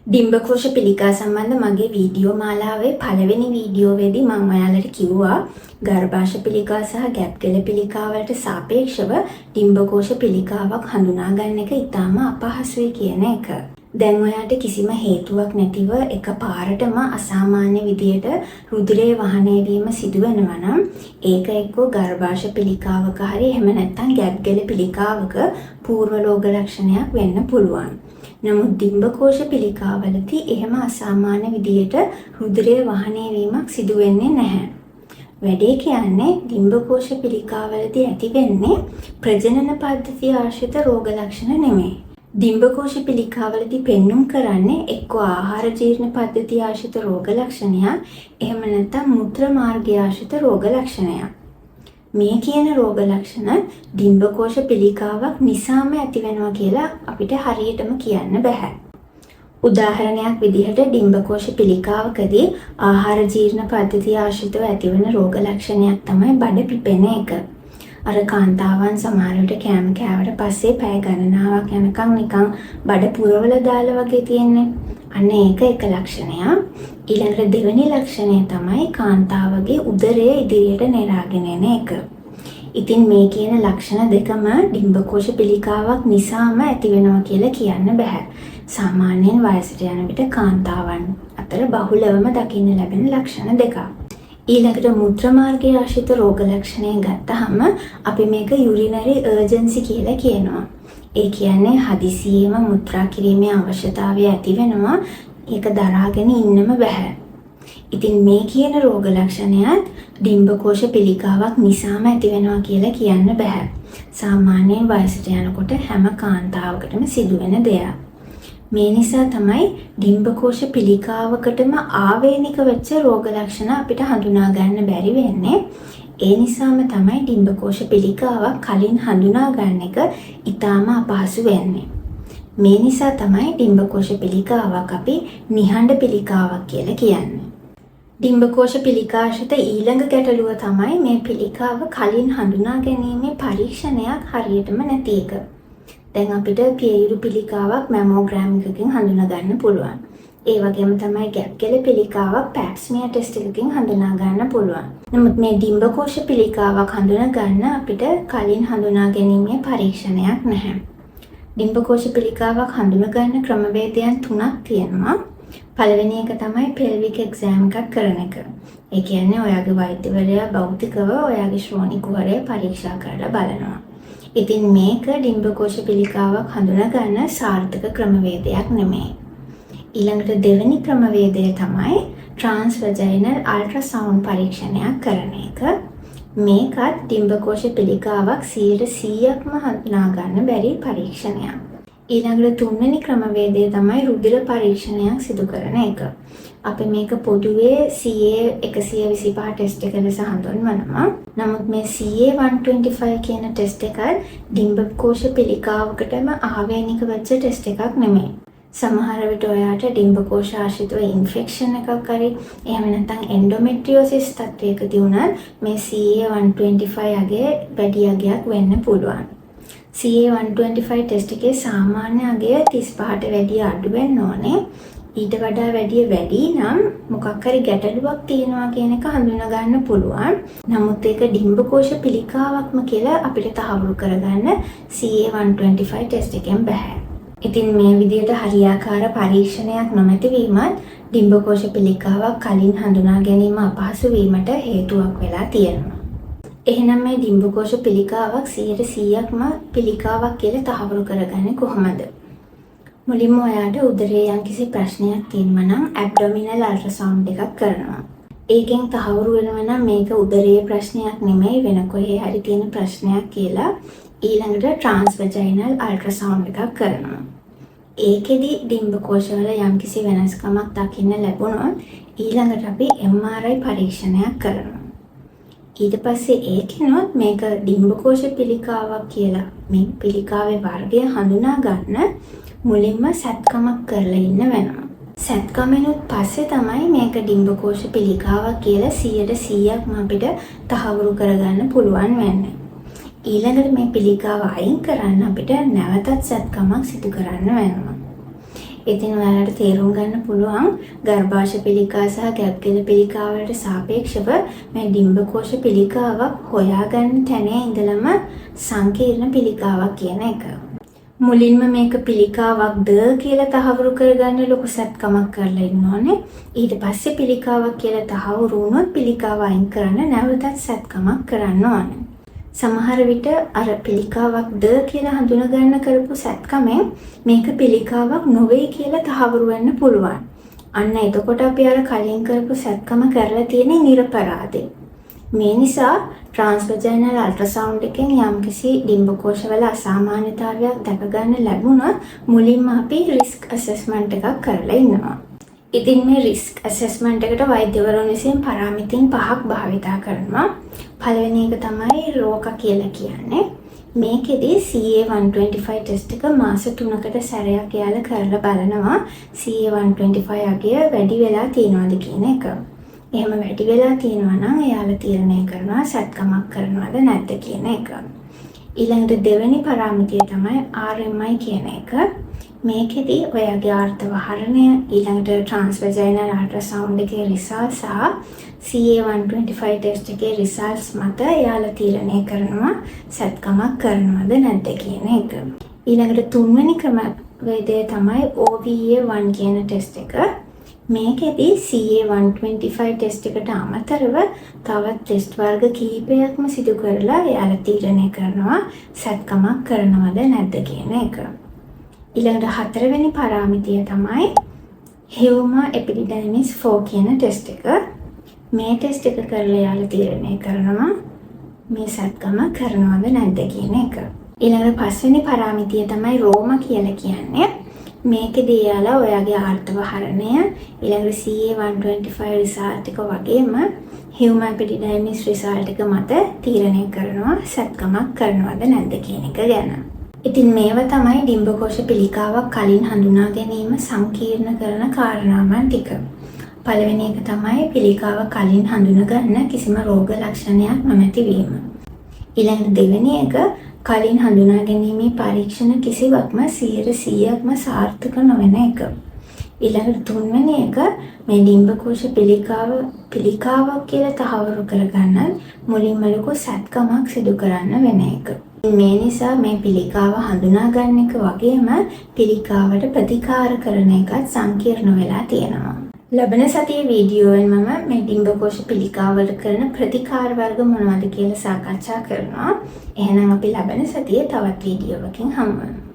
ඩිම්බකෝෂ පිළිකා සම්බන්ධ මගේ වීඩියෝ මාලාවේ පළවෙනි වීඩියෝවේදී මම ඔයාලට කිව්වා ගර්භාෂ පිළිකා සහ ගැප්ගල පිළිකා වලට සාපේක්ෂව ඩිම්බකෝෂ පිළිකාවක් හඳුනා ගන්න එක ඉතාම අපහසුයි කියන එක. දැන් ඔයාට කිසිම හේතුවක් නැතිව එකපාරටම අසාමාන්‍ය විදියට රුධිරයේ වහනය වීම සිදුවෙනවා නම් ඒක එක්කෝ ගර්භාෂ පිළිකාවක හරි එහෙම නැත්නම් ගැප්ගල පිළිකාවක පූර්ව රෝග ලක්ෂණයක් වෙන්න පුළුවන්. නමුත් ඩිම්බකෝෂ පිළිකාවලදී එහෙම අසාමාන්‍ය විදියට රුධිරයේ වහනය වීමක් සිදු වෙන්නේ නැහැ. වැඩේ කියන්නේ ඩිම්බකෝෂ පිළිකාවලදී ඇති වෙන්නේ ප්‍රජනන පද්ධතිය ආශ්‍රිත රෝග ලක්ෂණ නෙමෙයි. ඩිම්බකෝෂ පිළිකාවලදී පෙන්눔 කරන්නේ එක්ක ආහාර ජීර්ණ පද්ධතිය ආශ්‍රිත රෝග ලක්ෂණයක්, එහෙම නැත්නම් මූත්‍රා මාර්ගය ආශ්‍රිත රෝග ලක්ෂණයක්. මේ කියන රෝග ලක්ෂණ ඩිම්බකෝෂ පිළිකාවක් නිසාම ඇති වෙනවා කියලා අපිට හරියටම කියන්න බෑ. උදාහරණයක් විදිහට ඩිම්බකෝෂ පිළිකාවකදී ආහාර ජීර්ණ පද්ධතිය ආශ්‍රිතව ඇතිවන රෝග ලක්ෂණයක් තමයි බඩ පිපෙන එක. අර කාන්තාවන් සමහර විට කෑම කෑවට පස්සේ පැය ගණනාවක් යනකම් නිකන් බඩ පුරවල දාලා වගේ තියෙන්නේ. අන්න ඒක එක ලක්ෂණයක්. ඊළඟට දෙවෙනි ලක්ෂණය තමයි කාන්තාවගේ උදරය ඉදිරියට නෙරාගෙන එන එක. ඉතින් මේ කියන ලක්ෂණ දෙකම ඩිම්බකෝෂ පිළිකාවක් නිසාම ඇති වෙනවා කියලා කියන්න බෑ. සාමාන්‍යයෙන් වයසට යන විට කාන්තාවන් අතර බහුලවම දකින්න ලැබෙන ලක්ෂණ දෙකක්. ඊළඟට මූත්‍රා මාර්ගයේ ආශ්‍රිත රෝග ලක්ෂණය ගත්තාම අපි මේක යුරිනරි අර්ජන්සි කියලා කියනවා. ඒ කියන්නේ හදිසියෙම මුත්‍රා කිරීමේ අවශ්‍යතාවය ඇති වෙනවා. ඒක දරාගෙන ඉන්නම බෑ. ඉතින් මේ කියන රෝග ලක්ෂණයත් ඩිම්බකෝෂ පිළිකාවක් නිසාම ඇති වෙනවා කියලා කියන්න බෑ. සාමාන්‍යයෙන් වයසට යනකොට හැම කාන්තාවකටම සිදුවෙන දෙයක්. මේ නිසා තමයි ඩිම්බකෝෂ පිළිකාවකටම ආවේනික වෙච්ච රෝග ලක්ෂණ අපිට හඳුනා ගන්න බැරි වෙන්නේ. ඒ නිසාම තමයි ඩිම්බකෝෂ පිළිකාවක් කලින් හඳුනා ගන්න එක ඉතාම අපහසු වෙන්නේ. මේ නිසා තමයි ඩිම්බකෝෂ පිළිකාවක් අපි නිහඬ පිළිකාවක් කියලා කියන්නේ. ඩිම්බකෝෂ පිළිකාශ්‍රිත ඊළඟ ගැටලුව තමයි මේ පිළිකාව කලින් හඳුනා ගැනීමේ පරීක්ෂණයක් හරියටම නැති එක. දැන් අපිට පියයුරු පිළිකාවක් මැමෝග්‍රෑම් එකකින් හඳුනා ගන්න පුළුවන්. ඒ වගේම තමයි ගැප්ගල පිළිකාවක් පැප් ස්මියර් ටෙස්ට් එකකින් හඳුනා ගන්න පුළුවන්. නමුත් මේ ඩිම්බකෝෂ පිළිකාවක් හඳුනා ගන්න අපිට කලින් හඳුනා ගැනීමේ පරීක්ෂණයක් නැහැ. ඩිම්බකෝෂ පිළිකාවක් හඳුනා ගන්න ක්‍රමවේදයන් 3ක් තියෙනවා. පළවෙනි එක තමයි පෙල්වික් එක්සෑම් එකක් කරන එක. ඒ කියන්නේ ඔයාගේ වෛද්‍යවරයා භෞතිකව ඔයාගේ ශ්‍රෝණිකුවරය පරීක්ෂා කරලා බලනවා. ඉතින් මේක ඩිම්බකෝෂ පිළිකාවක් හඳුනා ගන්න සාර්ථක ක්‍රමවේදයක් නෙමෙයි. ඊළඟට දෙවෙනි ක්‍රමවේදය තමයි ට්‍රාන්ස්වැජයිනල් අල්ට්‍රාසවුන්ඩ් පරීක්ෂණයක් කරන එක. මේකත් ඩිම්බකෝෂ පිළිකාවක් 100%ක්ම හඳුනා ගන්න බැරි පරීක්ෂණයක්. ඊළඟට තුන්වෙනි ක්‍රමවේදය තමයි රුධිර පරීක්ෂණයක් සිදු කරන එක. අපි මේක පොදුවේ CA125 ටෙස්ට් එක ලෙස හඳුන්වනවා. නමුත් මේ CA125 කියන ටෙස්ට් එක ඩිම්බකෝෂ පිළිකාවකටම ආවේනික වෙච්ච ටෙස්ට් එකක් නෙමෙයි. සමහර විට ඔයාට ඩිම්බකෝෂ ආශ්‍රිතව ඉන්ෆෙක්ෂන් එකක් හරි එහෙම නැත්නම් එන්ඩෝමෙට්‍රියෝසිස් තත්ත්වයකදී උනත් මේ CA125 අගේ වැඩි අගයක් වෙන්න පුළුවන්. CA125 ටෙස්ට් එකේ සාමාන්‍ය අගය 35ට වැඩිය අඩු වෙන්න ඕනේ. ඊට වඩා වැඩි නම් මොකක් හරි ගැටලුවක් තියෙනවා කියන එක හඳුනා ගන්න පුළුවන්. නමුත් ඒක ඩිම්බකෝෂ පිළිකාවක්ම කියලා අපිට තහවුරු කරගන්න CA125 ටෙස්ට් එකෙන් බෑ. ඉතින් මේ විදිහට හරියාකාර පරීක්ෂණයක් නොමැති වීමත් ඩිම්බකෝෂ පිළිකාවක් කලින් හඳුනා ගැනීම අපහසු වීමට හේතුවක් වෙලා තියෙනවා. එහෙනම් මේ ඩිම්බකෝෂ පිළිකාවක් 100%ක්ම පිළිකාවක් කියලා තහවුරු කරගන්නේ කොහොමද? මුලින්ම ඔයාට උදරයේ යම්කිසි ප්‍රශ්නයක් තියෙනවා නම් ඇබ්ඩොමිනල් අල්ට්‍රාසවුන්ඩ් එකක් කරනවා. ඒකෙන් තහවුරු වෙනවා නම් මේක උදරයේ ප්‍රශ්නයක් නෙමෙයි වෙන කොහේ හරි තියෙන ප්‍රශ්නයක් කියලා ඊළඟට ට්‍රාන්ස්වැජයිනල් අල්ට්‍රාසවුන්ඩ් එකක් කරනවා. ඒකෙදි ඩිම්බකෝෂවල යම්කිසි වෙනස්කමක් දකින්න ලැබුණොත් ඊළඟට අපි MRI පරීක්ෂණයක් කරනවා. ඊට පස්සේ ඒකෙනොත් මේක ඩිම්බකෝෂ පිළිකාවක් කියලා මේ පිළිකාවේ වර්ගය හඳුනා ගන්න මුලින්ම සැත්කමක් කරලා ඉන්න වෙනවා. සැත්කමෙනුත් පස්සේ තමයි මේක ඩිම්බකෝෂ පිළිකාවක් කියලා 100%ක්ම අපිට තහවුරු කරගන්න පුළුවන් වෙන්නේ. ඊළඟට මේ පිළිකාව අයින් කරන්න අපිට නැවතත් සැත්කමක් සිදු කරන්න වෙනවා. ඉතින් ඔයාලට තේරුම් ගන්න පුළුවන් ගර්භාෂ පිළිකා සහ ගැබ්ගෙල පිළිකා වලට සාපේක්ෂව මේ ඩිම්බකෝෂ පිළිකාවක් හොයාගන්න තැනේ ඉඳලම සංකීර්ණ පිළිකාවක් කියන එක. මුලින්ම මේක පිළිකාවක්ද කියලා තහවුරු කරගන්න ලොකු සැත්කමක් කරලා ඉන්න ඕනේ. ඊට පස්සේ පිළිකාවක් කියලා තහවුරු වුණොත් පිළිකාව අයින් කරන්න නැවතත් සැත්කමක් කරන්න ඕනේ. සමහර විට අර පිළිකාවක්ද කියලා හඳුනා ගන්න කරපු සැත්කමෙන් මේක පිළිකාවක් නොවේ කියලා තහවුරු වෙන්න පුළුවන්. අන්න එතකොට අපි අර කලින් කරපු සැත්කම කරලා තියෙන්නේ නිර්පරාදේ. මේ නිසා ට්‍රාන්ස්වැජයිනල් අල්ට්‍රාසවුන්ඩ් එකෙන් යම්කිසි ඩිම්බකෝෂවල අසාමාන්‍යතාවයක් දැක ගන්න ලැබුණොත් මුලින්ම අපි රිස්ක් ඇසස්මන්ට් එකක් කරලා ඉන්නවා. ඉතින් මේ රිස්ක් ඇසස්මන්ට් එකට වෛද්‍යවරුන් විසින් පරාමිතින් 5ක් භාවිතා කරනවා. පළවෙනි එක තමයි රෝක කියලා කියන්නේ. මේකෙදි CA-125 ටෙස්ට් එක මාස 3කට සැරයක් යාලා කරලා බලනවා CA-125 අගය වැඩි වෙලා තියෙනවද කියන එක. එහෙම වැඩි වෙලා තියෙනවා නම් එයාලා තීරණය කරනවා සැත්කමක් කරනවද නැද්ද කියන එක. ඊළඟට දෙවෙනි පරාමිතිය තමයි RMI කියන එක. මේකෙදි ඔයාගේ ආර්තවහරණය ඊළඟට ට්‍රාන්ස්වැජයිනල් අල්ට්‍රාසවුන්ඩ් එකේ රිසල්ට් සහ CA-125 ටෙස්ට් එකේ රිසල්ට්ස් මත එයාලා තීරණය කරනවා සැත්කමක් කරනවද නැද්ද කියන එක. ඊළඟට තුන්වෙනි ක්‍රමවේදය තමයි OVA1 කියන ටෙස්ට් එක. මේකෙදි CA-125 ටෙස්ට් එකට අමතරව තවත් ටෙස්ට් වර්ග කිහිපයක්ම සිදු කරලා එයාලා තීරණය කරනවා සැත්කමක් කරනවද නැද්ද කියන එක. ඊළඟට හතරවෙනි පරාමිතිය තමයි Human Epididymis 4 කියන ටෙස්ට් එක. මේ ටෙස්ට් එක කරලා එයාලා තීරණය කරනවා මේ සැත්කම කරනවද නැද්ද කියන එක. ඊළඟට පස්වෙනි පරාමිතිය තමයි රෝම කියලා කියන්නේ. මේකෙදී එයාලා ඔයාගේ ආර්තවහරණය ඊළඟට CA-125 රිසල්ට් එක වගේම Human Epididymis රිසල්ට් එක මත තීරණය කරනවා සැත්කමක් කරනවද නැද්ද කියන එක ගැන. ඉතින් මේව තමයි ඩිම්බකෝෂ පිළිකාවක් කලින් හඳුනා ගැනීම සංකීර්ණ කරන කාරණාවන් ටික. පළවෙනි එක තමයි පිළිකාව කලින් හඳුනා ගන්න කිසිම රෝග ලක්ෂණයක් නොමැති වීම. ඊළඟට දෙවෙනි එක කලින් හඳුනා ගැනීමේ පරීක්ෂණ කිසිවක්ම 100%ක්ම සාර්ථක නොවන එක. ඊළඟට තුන්වෙනි එක මේ ඩිම්බකෝෂ පිළිකාවක් කියලා තහවුරු කරගන්න මුලින්ම ලොකු සැත්කමක් සිදු කරන්න වෙන එක. මේ නිසා මේ පිළිකාව හඳුනා ගන්න එක වගේම පිළිකාවට ප්‍රතිකාර කරන එකත් සංකීර්ණ වෙලා තියෙනවා. ලබන සතියේ වීඩියෝවෙන් මම මේ ඩිම්බකෝෂ පිළිකාවල කරන ප්‍රතිකාර වර්ග මොනවද කියලා සාකච්ඡා කරනවා. එහෙනම් අපි ලබන සතියේ තවත් වීඩියෝවකින් හමු වෙමු.